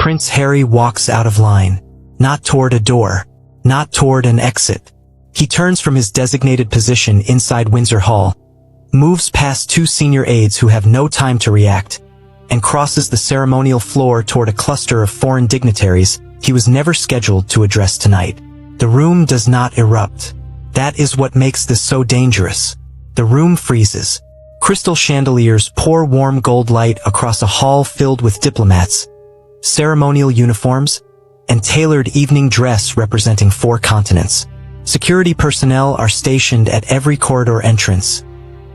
Prince Harry walks out of line, not toward a door, not toward an exit. He turns from his designated position inside Windsor Hall, moves past two senior aides who have no time to react, and crosses the ceremonial floor toward a cluster of foreign dignitaries he was never scheduled to address tonight. The room does not erupt. That is what makes this so dangerous. The room freezes. Crystal chandeliers pour warm gold light across a hall filled with diplomats, ceremonial uniforms, and tailored evening dress representing 4 continents. Security personnel are stationed at every corridor entrance,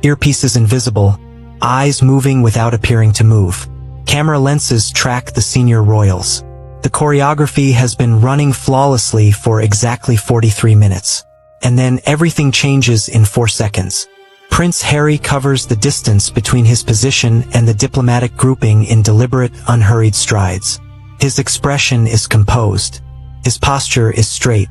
earpieces invisible, eyes moving without appearing to move. Camera lenses track the senior royals. The choreography has been running flawlessly for exactly 43 minutes. And then everything changes in 4 seconds. Prince Harry covers the distance between his position and the diplomatic grouping in deliberate, unhurried strides. His expression is composed. His posture is straight.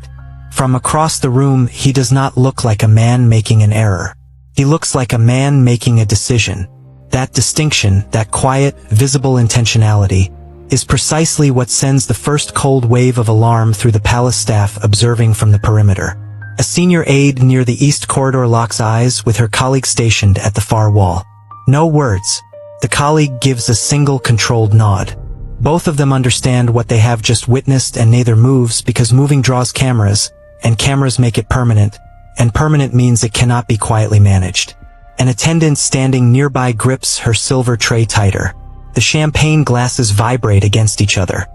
From across the room, he does not look like a man making an error. He looks like a man making a decision. That distinction, that quiet, visible intentionality, is precisely what sends the first cold wave of alarm through the palace staff observing from the perimeter. A senior aide near the east corridor locks eyes with her colleague stationed at the far wall. No words. The colleague gives a single controlled nod. Both of them understand what they have just witnessed, and neither moves because moving draws cameras, and cameras make it permanent, and permanent means it cannot be quietly managed. An attendant standing nearby grips her silver tray tighter. The champagne glasses vibrate against each other,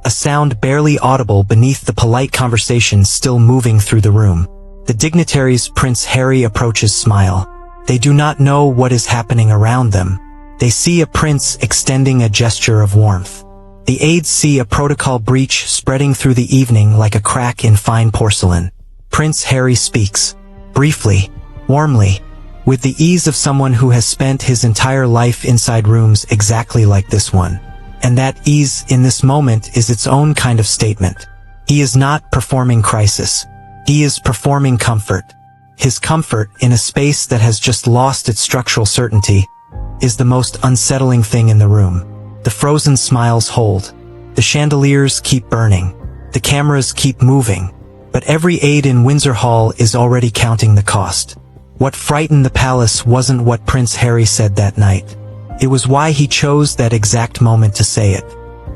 a sound barely audible beneath the polite conversation still moving through the room. The dignitaries Prince Harry approaches smile. They do not know what is happening around them. They see a prince extending a gesture of warmth. The aides see a protocol breach spreading through the evening like a crack in fine porcelain. Prince Harry speaks, briefly, warmly, with the ease of someone who has spent his entire life inside rooms exactly like this one. And that ease in this moment is its own kind of statement. He is not performing crisis. He is performing comfort. His comfort, in a space that has just lost its structural certainty, is the most unsettling thing in the room. The frozen smiles hold. The chandeliers keep burning. The cameras keep moving. But every aide in Windsor Hall is already counting the cost. What frightened the palace wasn't what Prince Harry said that night. It was why he chose that exact moment to say it.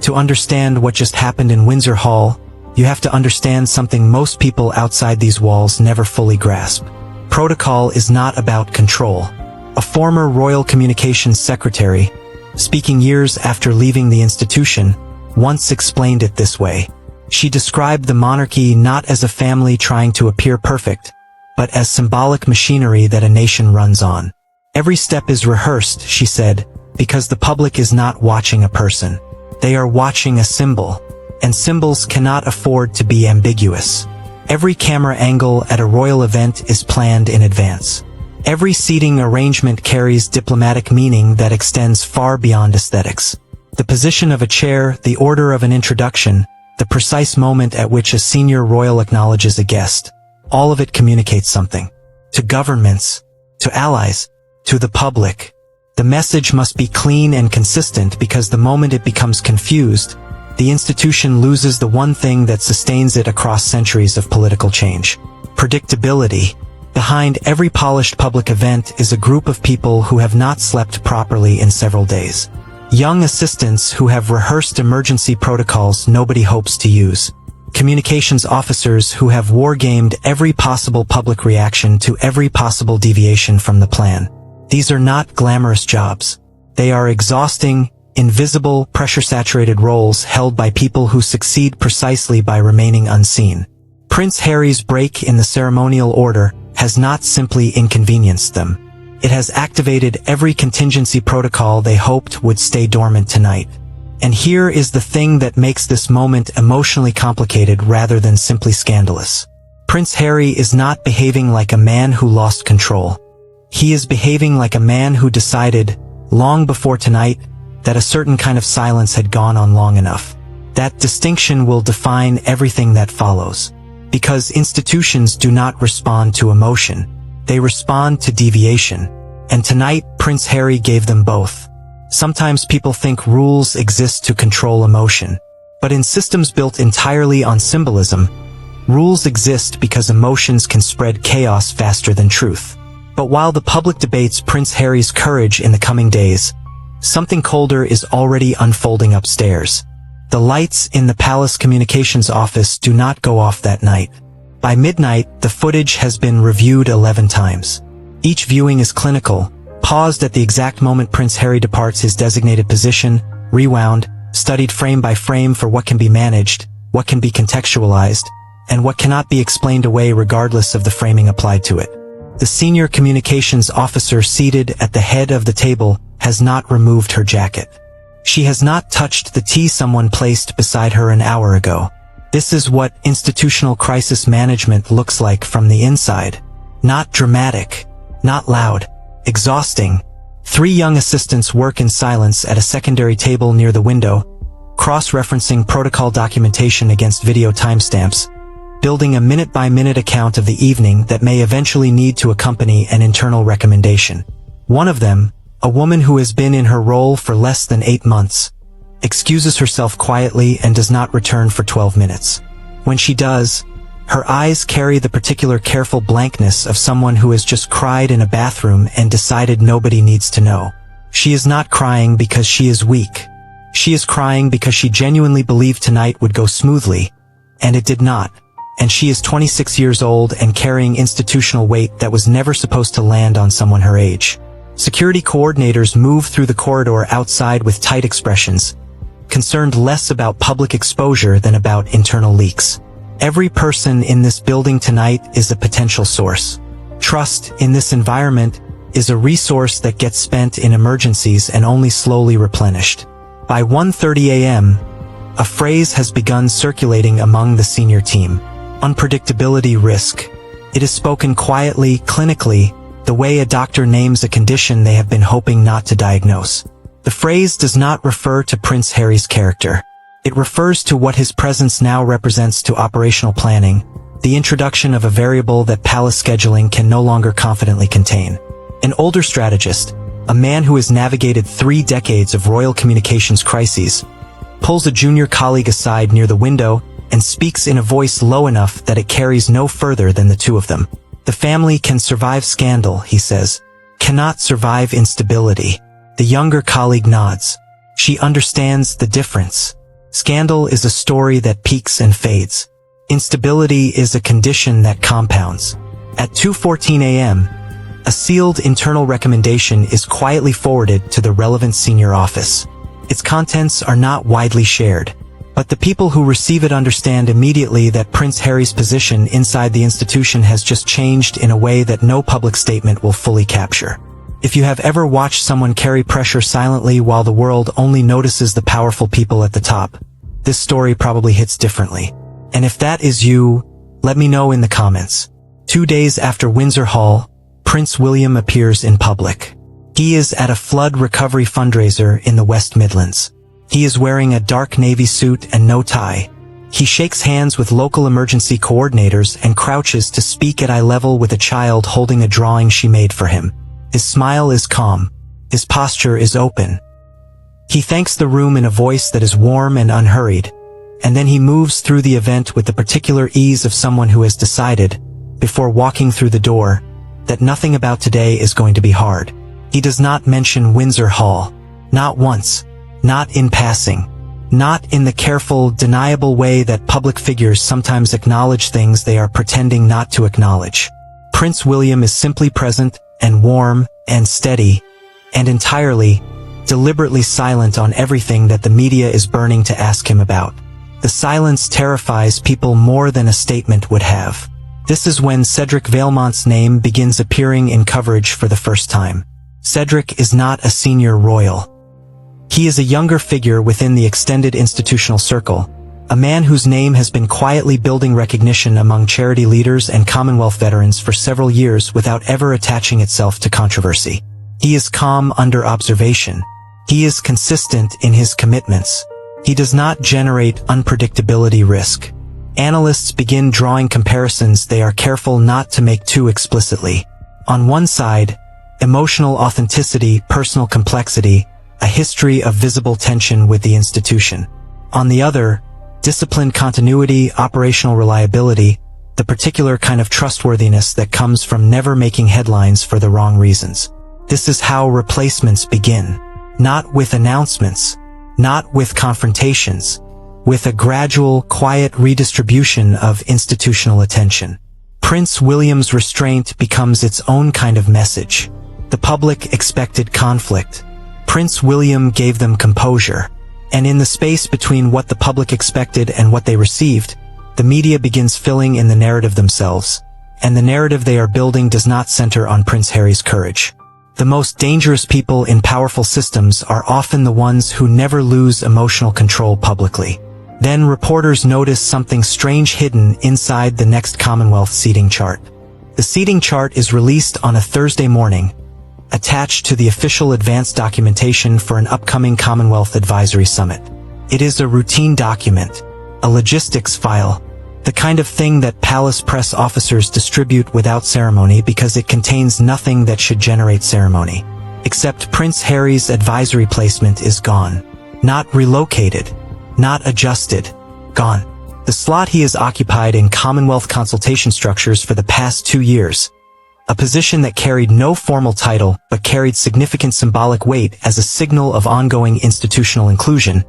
To understand what just happened in Windsor Hall, you have to understand something most people outside these walls never fully grasp. Protocol is not about control. A former royal communications secretary, speaking years after leaving the institution, once explained it this way. She described the monarchy not as a family trying to appear perfect, but as symbolic machinery that a nation runs on. Every step is rehearsed, she said, because the public is not watching a person. They are watching a symbol, and symbols cannot afford to be ambiguous. Every camera angle at a royal event is planned in advance. Every seating arrangement carries diplomatic meaning that extends far beyond aesthetics. The position of a chair, the order of an introduction, the precise moment at which a senior royal acknowledges a guest, all of it communicates something. To governments, to allies, to the public. The message must be clean and consistent, because the moment it becomes confused, the institution loses the one thing that sustains it across centuries of political change: predictability. Behind every polished public event is a group of people who have not slept properly in several days. Young assistants who have rehearsed emergency protocols nobody hopes to use. Communications officers who have wargamed every possible public reaction to every possible deviation from the plan. These are not glamorous jobs. They are exhausting, invisible, pressure-saturated roles held by people who succeed precisely by remaining unseen. Prince Harry's break in the ceremonial order has not simply inconvenienced them. It has activated every contingency protocol they hoped would stay dormant tonight. And here is the thing that makes this moment emotionally complicated rather than simply scandalous. Prince Harry is not behaving like a man who lost control. He is behaving like a man who decided, long before tonight, that a certain kind of silence had gone on long enough. That distinction will define everything that follows. Because institutions do not respond to emotion, they respond to deviation. And tonight, Prince Harry gave them both. Sometimes people think rules exist to control emotion. But in systems built entirely on symbolism, rules exist because emotions can spread chaos faster than truth. But while the public debates Prince Harry's courage in the coming days, something colder is already unfolding upstairs. The lights in the palace communications office do not go off that night. By midnight, the footage has been reviewed 11 times. Each viewing is clinical, paused at the exact moment Prince Harry departs his designated position, rewound, studied frame by frame for what can be managed, what can be contextualized, and what cannot be explained away regardless of the framing applied to it. The senior communications officer seated at the head of the table has not removed her jacket. She has not touched the tea someone placed beside her an hour ago. This is what institutional crisis management looks like from the inside. Not dramatic, not loud, exhausting. 3 young assistants work in silence at a secondary table near the window, cross-referencing protocol documentation against video timestamps, building a minute-by-minute account of the evening that may eventually need to accompany an internal recommendation. One of them, a woman who has been in her role for less than 8 months, excuses herself quietly and does not return for 12 minutes. When she does, her eyes carry the particular careful blankness of someone who has just cried in a bathroom and decided nobody needs to know. She is not crying because she is weak. She is crying because she genuinely believed tonight would go smoothly, and it did not. And she is 26 years old and carrying institutional weight that was never supposed to land on someone her age. Security coordinators move through the corridor outside with tight expressions, concerned less about public exposure than about internal leaks. Every person in this building tonight is a potential source. Trust in this environment is a resource that gets spent in emergencies and only slowly replenished. By 1:30 a.m., a phrase has begun circulating among the senior team. Unpredictability risk. It is spoken quietly, clinically, the way a doctor names a condition they have been hoping not to diagnose. The phrase does not refer to Prince Harry's character. It refers to what his presence now represents to operational planning, the introduction of a variable that palace scheduling can no longer confidently contain. An older strategist, a man who has navigated 3 decades of royal communications crises, pulls a junior colleague aside near the window and speaks in a voice low enough that it carries no further than the two of them. The family can survive scandal, he says, cannot survive instability. The younger colleague nods. She understands the difference. Scandal is a story that peaks and fades. Instability is a condition that compounds. At 2:14 a.m., a sealed internal recommendation is quietly forwarded to the relevant senior office. Its contents are not widely shared, but the people who receive it understand immediately that Prince Harry's position inside the institution has just changed in a way that no public statement will fully capture. If you have ever watched someone carry pressure silently while the world only notices the powerful people at the top, this story probably hits differently. And if that is you, let me know in the comments. 2 days after Windsor Hall, Prince William appears in public. He is at a flood recovery fundraiser in the West Midlands. He is wearing a dark navy suit and no tie. He shakes hands with local emergency coordinators and crouches to speak at eye level with a child holding a drawing she made for him. His smile is calm. His posture is open. He thanks the room in a voice that is warm and unhurried, and then he moves through the event with the particular ease of someone who has decided, before walking through the door, that nothing about today is going to be hard. He does not mention Windsor Hall. Not once. Not in passing. Not in the careful, deniable way that public figures sometimes acknowledge things they are pretending not to acknowledge. Prince William is simply present, and warm, and steady, and entirely, deliberately silent on everything that the media is burning to ask him about. The silence terrifies people more than a statement would have. This is when Cedric Vailmont's name begins appearing in coverage for the first time. Cedric is not a senior royal. He is a younger figure within the extended institutional circle, a man whose name has been quietly building recognition among charity leaders and Commonwealth veterans for several years without ever attaching itself to controversy. He is calm under observation. He is consistent in his commitments. He does not generate unpredictability risk. Analysts begin drawing comparisons they are careful not to make too explicitly. On one side, emotional authenticity, personal complexity, a history of visible tension with the institution. On the other, Disciplined continuity, operational reliability, the particular kind of trustworthiness that comes from never making headlines for the wrong reasons. This is how replacements begin. Not with announcements, not with confrontations, with a gradual, quiet redistribution of institutional attention. Prince William's restraint becomes its own kind of message. The public expected conflict. Prince William gave them composure. And in the space between what the public expected and what they received, the media begins filling in the narrative themselves. And the narrative they are building does not center on Prince Harry's courage. The most dangerous people in powerful systems are often the ones who never lose emotional control publicly. Then reporters notice something strange hidden inside the next Commonwealth seating chart. The seating chart is released on a Thursday morning, attached to the official advance documentation for an upcoming Commonwealth Advisory Summit. It is a routine document, a logistics file, the kind of thing that palace press officers distribute without ceremony because it contains nothing that should generate ceremony. Except Prince Harry's advisory placement is gone. Not relocated, not adjusted, gone. The slot he has occupied in Commonwealth consultation structures for the past 2 years, a position that carried no formal title but carried significant symbolic weight as a signal of ongoing institutional inclusion,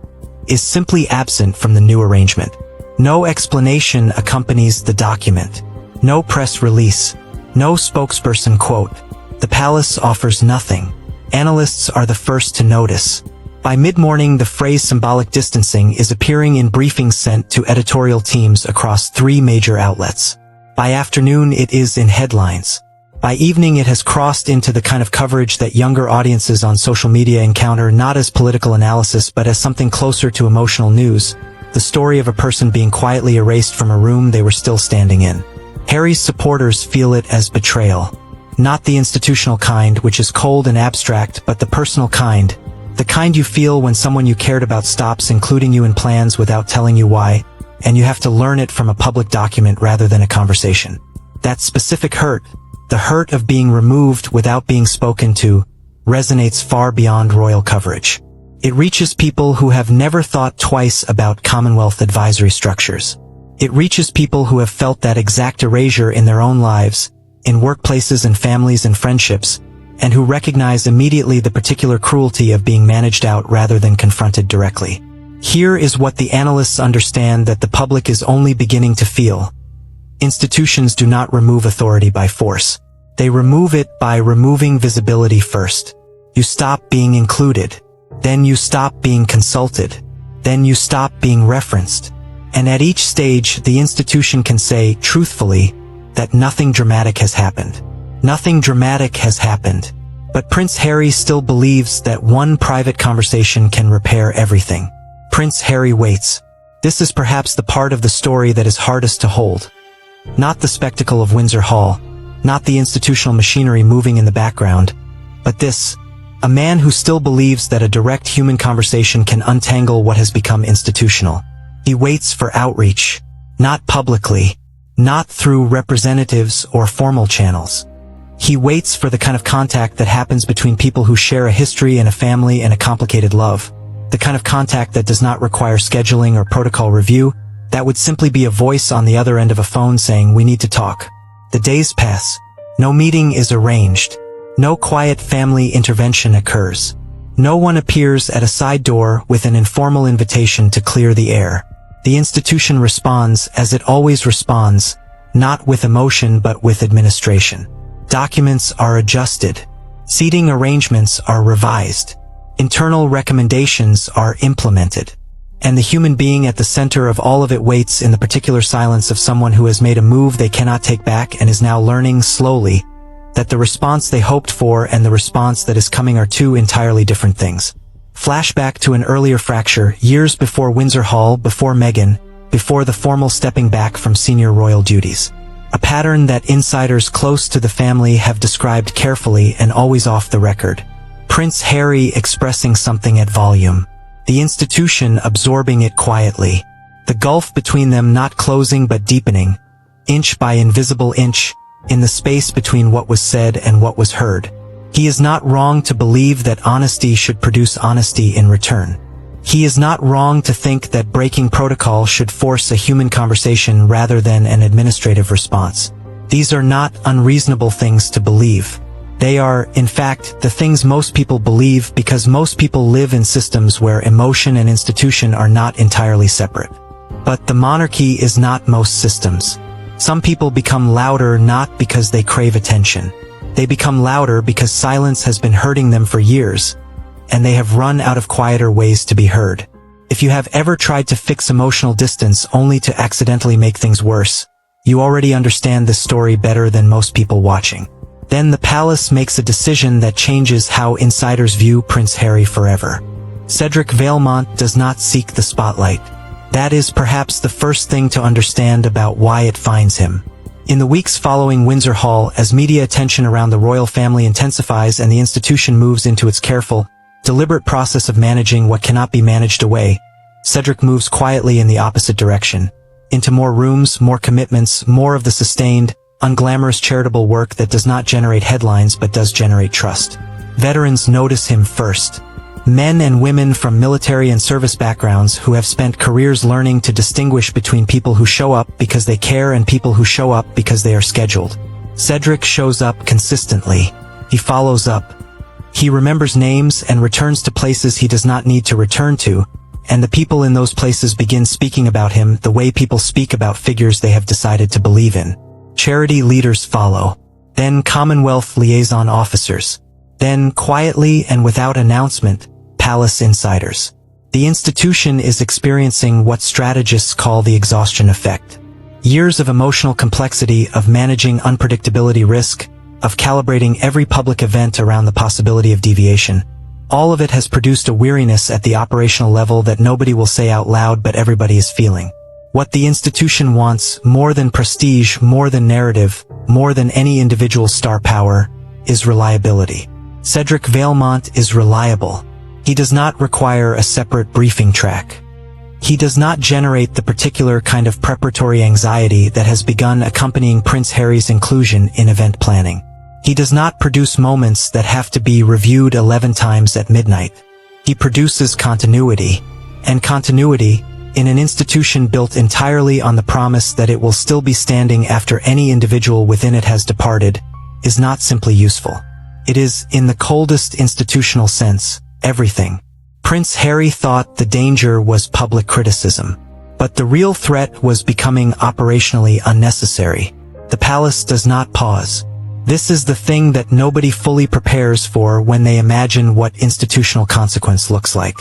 is simply absent from the new arrangement. No explanation accompanies the document. No press release. No spokesperson quote. The palace offers nothing. Analysts are the first to notice. By mid-morning, the phrase symbolic distancing is appearing in briefings sent to editorial teams across 3 major outlets. By afternoon, it is in headlines. By evening, it has crossed into the kind of coverage that younger audiences on social media encounter not as political analysis but as something closer to emotional news, the story of a person being quietly erased from a room they were still standing in. Harry's supporters feel it as betrayal. Not the institutional kind, which is cold and abstract, but the personal kind. The kind you feel when someone you cared about stops including you in plans without telling you why, and you have to learn it from a public document rather than a conversation. That specific hurt, the hurt of being removed without being spoken to, resonates far beyond royal coverage. It reaches people who have never thought twice about Commonwealth advisory structures. It reaches people who have felt that exact erasure in their own lives, in workplaces and families and friendships, and who recognize immediately the particular cruelty of being managed out rather than confronted directly. Here is what the analysts understand that the public is only beginning to feel. Institutions do not remove authority by force. They remove it by removing visibility first. You stop being included. Then you stop being consulted. Then you stop being referenced. And at each stage, the institution can say, truthfully, that nothing dramatic has happened. Nothing dramatic has happened. But Prince Harry still believes that one private conversation can repair everything. Prince Harry waits. This is perhaps the part of the story that is hardest to hold. Not the spectacle of Windsor Hall, not the institutional machinery moving in the background, but this, a man who still believes that a direct human conversation can untangle what has become institutional. He waits for outreach, not publicly, not through representatives or formal channels. He waits for the kind of contact that happens between people who share a history and a family and a complicated love, the kind of contact that does not require scheduling or protocol review, that would simply be a voice on the other end of a phone saying, "We need to talk." The days pass. No meeting is arranged. No quiet family intervention occurs. No one appears at a side door with an informal invitation to clear the air. The institution responds as it always responds, not with emotion but with administration. Documents are adjusted. Seating arrangements are revised. Internal recommendations are implemented. And the human being at the center of all of it waits in the particular silence of someone who has made a move they cannot take back and is now learning slowly that the response they hoped for and the response that is coming are two entirely different things. Flashback to an earlier fracture, years before Windsor Hall, before Meghan, before the formal stepping back from senior royal duties. A pattern that insiders close to the family have described carefully and always off the record. Prince Harry expressing something at volume. The institution absorbing it quietly. The gulf between them not closing but deepening, inch by invisible inch, in the space between what was said and what was heard. He is not wrong to believe that honesty should produce honesty in return. He is not wrong to think that breaking protocol should force a human conversation rather than an administrative response. These are not unreasonable things to believe. They are, in fact, the things most people believe because most people live in systems where emotion and institution are not entirely separate. But the monarchy is not most systems. Some people become louder not because they crave attention. They become louder because silence has been hurting them for years, and they have run out of quieter ways to be heard. If you have ever tried to fix emotional distance only to accidentally make things worse, you already understand this story better than most people watching. Then the palace makes a decision that changes how insiders view Prince Harry forever. Cedric Valmont does not seek the spotlight. That is perhaps the first thing to understand about why it finds him. In the weeks following Windsor Hall, as media attention around the royal family intensifies and the institution moves into its careful, deliberate process of managing what cannot be managed away, Cedric moves quietly in the opposite direction. Into more rooms, more commitments, more of the sustained, unglamorous charitable work that does not generate headlines but does generate trust. Veterans notice him first. Men and women from military and service backgrounds who have spent careers learning to distinguish between people who show up because they care and people who show up because they are scheduled. Cedric shows up consistently. He follows up. He remembers names and returns to places he does not need to return to, and the people in those places begin speaking about him the way people speak about figures they have decided to believe in. Charity leaders follow. Then Commonwealth liaison officers. Then, quietly and without announcement, palace insiders. The institution is experiencing what strategists call the exhaustion effect. Years of emotional complexity, of managing unpredictability risk, of calibrating every public event around the possibility of deviation. All of it has produced a weariness at the operational level that nobody will say out loud but everybody is feeling. What the institution wants, more than prestige, more than narrative, more than any individual star power, is reliability. Cedric Valmont is reliable. He does not require a separate briefing track. He does not generate the particular kind of preparatory anxiety that has begun accompanying Prince Harry's inclusion in event planning. He does not produce moments that have to be reviewed 11 times at midnight. He produces continuity. And continuity, in an institution built entirely on the promise that it will still be standing after any individual within it has departed, is not simply useful. It is, in the coldest institutional sense, everything. Prince Harry thought the danger was public criticism. But the real threat was becoming operationally unnecessary. The palace does not pause. This is the thing that nobody fully prepares for when they imagine what institutional consequence looks like.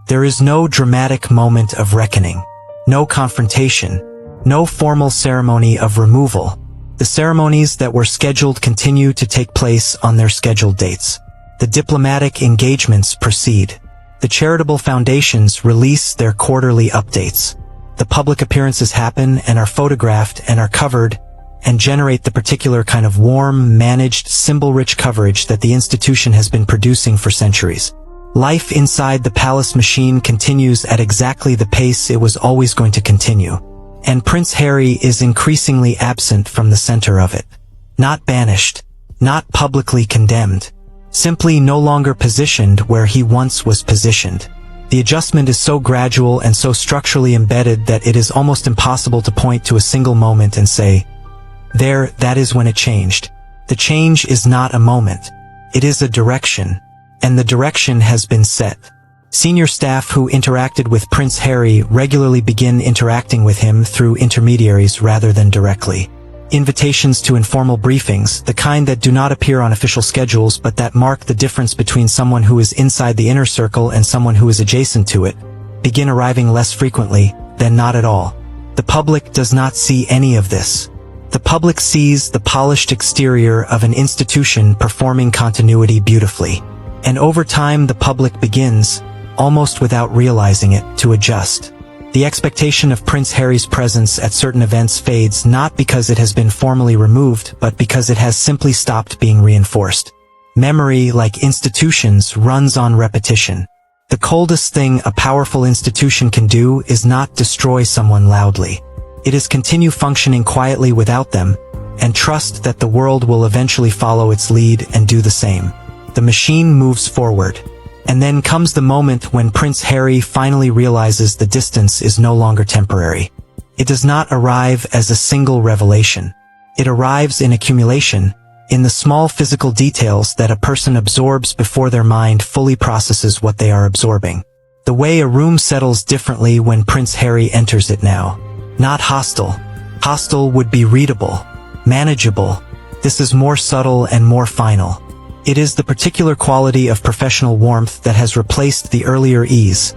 There is no dramatic moment of reckoning, no confrontation, no formal ceremony of removal. The ceremonies that were scheduled continue to take place on their scheduled dates. The diplomatic engagements proceed. The charitable foundations release their quarterly updates. The public appearances happen and are photographed and are covered and generate the particular kind of warm, managed, symbol-rich coverage that the institution has been producing for centuries. Life inside the palace machine continues at exactly the pace it was always going to continue. And Prince Harry is increasingly absent from the center of it. Not banished, not publicly condemned, simply no longer positioned where he once was positioned. The adjustment is so gradual and so structurally embedded that it is almost impossible to point to a single moment and say, "There, that is when it changed." The change is not a moment. It is a direction. And the direction has been set. Senior staff who interacted with Prince Harry regularly begin interacting with him through intermediaries rather than directly. Invitations to informal briefings, the kind that do not appear on official schedules but that mark the difference between someone who is inside the inner circle and someone who is adjacent to it, begin arriving less frequently than not at all. The public does not see any of this. The public sees the polished exterior of an institution performing continuity beautifully. And over time the public begins, almost without realizing it, to adjust. The expectation of Prince Harry's presence at certain events fades not because it has been formally removed, but because it has simply stopped being reinforced. Memory, like institutions, runs on repetition. The coldest thing a powerful institution can do is not destroy someone loudly. It is continue functioning quietly without them, and trust that the world will eventually follow its lead and do the same. The machine moves forward. And then comes the moment when Prince Harry finally realizes the distance is no longer temporary. It does not arrive as a single revelation. It arrives in accumulation, in the small physical details that a person absorbs before their mind fully processes what they are absorbing. The way a room settles differently when Prince Harry enters it now. Not hostile. Hostile would be readable, manageable. This is more subtle and more final. It is the particular quality of professional warmth that has replaced the earlier ease.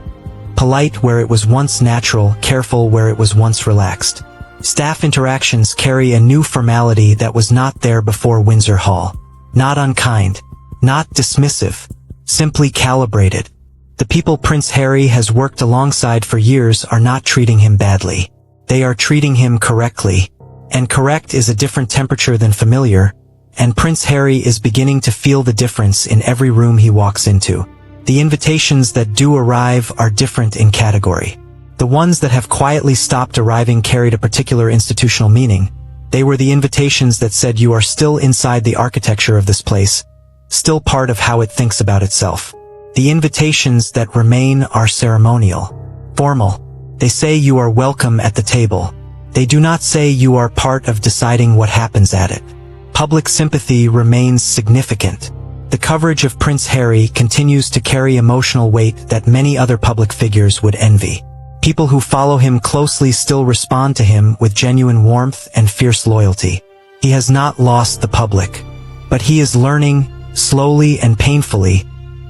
Polite where it was once natural, careful where it was once relaxed. Staff interactions carry a new formality that was not there before Windsor Hall. Not unkind, not dismissive, simply calibrated. The people Prince Harry has worked alongside for years are not treating him badly. They are treating him correctly. And correct is a different temperature than familiar, and Prince Harry is beginning to feel the difference in every room he walks into. The invitations that do arrive are different in category. The ones that have quietly stopped arriving carried a particular institutional meaning. They were the invitations that said you are still inside the architecture of this place, still part of how it thinks about itself. The invitations that remain are ceremonial, formal. They say you are welcome at the table. They do not say you are part of deciding what happens at it. Public sympathy remains significant. The coverage of Prince Harry continues to carry emotional weight that many other public figures would envy. People who follow him closely still respond to him with genuine warmth and fierce loyalty. He has not lost the public, but he is learning, slowly and painfully,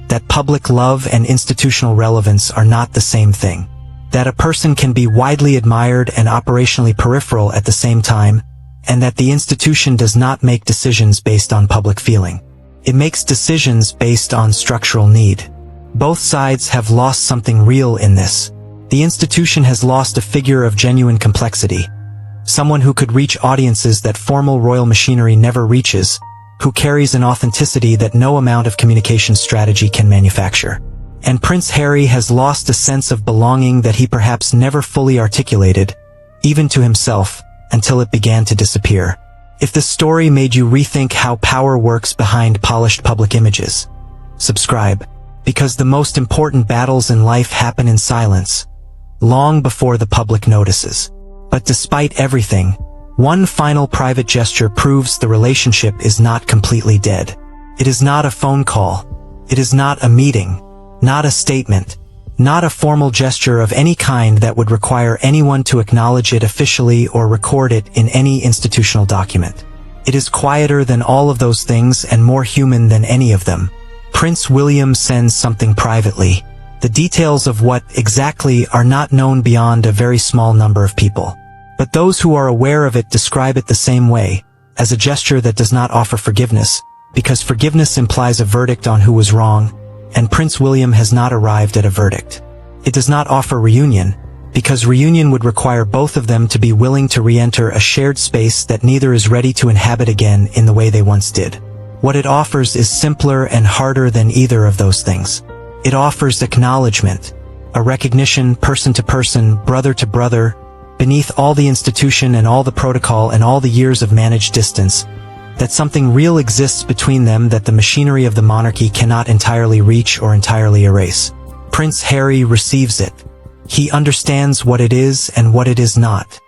that public love and institutional relevance are not the same thing. That a person can be widely admired and operationally peripheral at the same time, and that the institution does not make decisions based on public feeling. It makes decisions based on structural need. Both sides have lost something real in this. The institution has lost a figure of genuine complexity. Someone who could reach audiences that formal royal machinery never reaches, who carries an authenticity that no amount of communication strategy can manufacture. And Prince Harry has lost a sense of belonging that he perhaps never fully articulated, even to himself, until it began to disappear. If this story made you rethink how power works behind polished public images, subscribe, because the most important battles in life happen in silence, long before the public notices. But despite everything, one final private gesture proves the relationship is not completely dead. It is not a phone call. It is not a meeting. Not a statement, not a formal gesture of any kind that would require anyone to acknowledge it officially or record it in any institutional document. It is quieter than all of those things and more human than any of them. Prince William sends something privately. The details of what exactly are not known beyond a very small number of people. But those who are aware of it describe it the same way, as a gesture that does not offer forgiveness, because forgiveness implies a verdict on who was wrong, and Prince William has not arrived at a verdict. It does not offer reunion, because reunion would require both of them to be willing to re-enter a shared space that neither is ready to inhabit again in the way they once did. What it offers is simpler and harder than either of those things. It offers acknowledgement, a recognition person to person, brother to brother, beneath all the institution and all the protocol and all the years of managed distance, that something real exists between them that the machinery of the monarchy cannot entirely reach or entirely erase. Prince Harry receives it. He understands what it is and what it is not.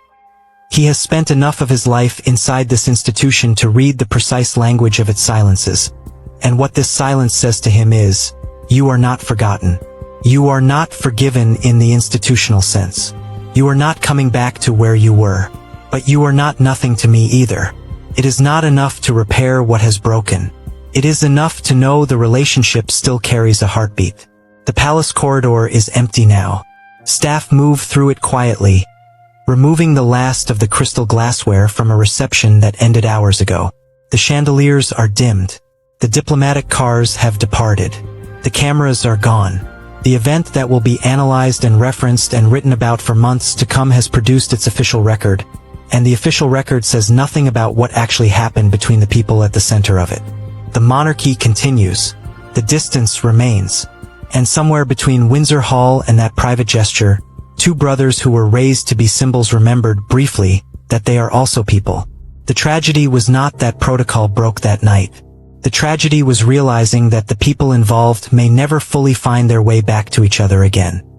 He has spent enough of his life inside this institution to read the precise language of its silences. And what this silence says to him is, you are not forgotten. You are not forgiven in the institutional sense. You are not coming back to where you were. But you are not nothing to me either. It is not enough to repair what has broken. It is enough to know the relationship still carries a heartbeat. The palace corridor is empty now. Staff move through it quietly, removing the last of the crystal glassware from a reception that ended hours ago. The chandeliers are dimmed. The diplomatic cars have departed. The cameras are gone. The event that will be analyzed and referenced and written about for months to come has produced its official record, and the official record says nothing about what actually happened between the people at the center of it. The monarchy continues. The distance remains. And somewhere between Windsor Hall and that private gesture, two brothers who were raised to be symbols remembered briefly that they are also people. The tragedy was not that protocol broke that night. The tragedy was realizing that the people involved may never fully find their way back to each other again.